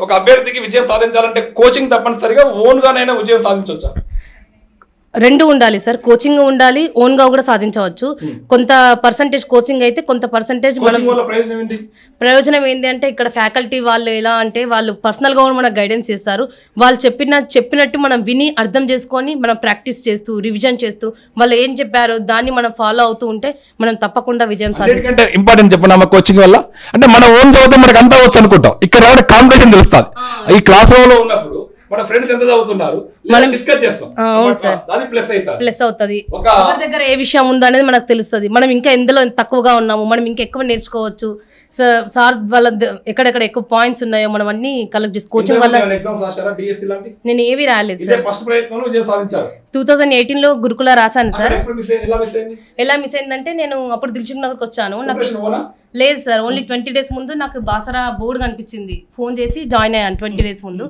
ఒక అభ్యర్థికి విజయం సాధించాలంటే కోచింగ్ తప్పనిసరిగా ఓన్ గానైనా విజయం సాధించవచ్చా? రెండు ఉండాలి సార్, కోచింగ్ ఉండాలి, ఓన్ గా కూడా సాధించవచ్చు. కొంత పర్సంటేజ్ కోచింగ్ అయితే, కొంత పర్సంటేజ్ మనం ప్రయోజనం ఏంటి అంటే ఇక్కడ ఫ్యాకల్టీ వాళ్ళు ఎలా అంటే వాళ్ళు పర్సనల్ గా కూడా మనకు గైడెన్స్ చేస్తారు. వాళ్ళు చెప్పినట్టు మనం విని అర్థం చేసుకొని మనం ప్రాక్టీస్ చేస్తూ రివిజన్ చేస్తూ వాళ్ళు ఏం చెప్పారో దాన్ని మనం ఫాలో అవుతూ ఉంటే మనం తప్పకుండా విజయం సాధించాలి. ఇంపార్టెంట్ చెప్పిన కోచింగ్ వల్ల అంటే మన ఓన్ చదివితే మనకు అంతా వచ్చు అనుకుంటాం, ఇక్కడ కాంపిటీషన్ తెలుస్తుంది. ఈ క్లాస్ రూమ్ లో ఉన్నప్పుడు మన ఫ్రెండ్స్ ఎంత చదువుతున్నారు మనం డిస్కస్ చేస్తాం. అవును సార్, ప్లస్ అవుతుంది. ఎవరి దగ్గర ఏ విషయం ఉందో అనేది మనకు తెలుస్తుంది. మనం ఇంకా ఎందులో తక్కువగా ఉన్నాము, మనం ఇంకా ఎక్కువ నేర్చుకోవచ్చు. సార్ వాళ్ళ ఎక్కడెక్కడ ఎక్కువ పాయింట్స్ ఉన్నాయో మనం అన్ని కలెక్ట్ చేసి కోచింగ్ వల్ల. నేను ఏవి రాలేదు సార్, 2018 లో గురుకుల రాశాను సార్. ఎలా మిస్ అయిందంటే నేను అప్పుడు దిల్సుఖ్ నగర్కి వచ్చాను. నాకు లేదు సార్, ఓన్లీ 20 days ముందు నాకు బాసరా బోర్డు కనిపించింది, ఫోన్ చేసి జాయిన్ అయ్యాను 20 days ముందు.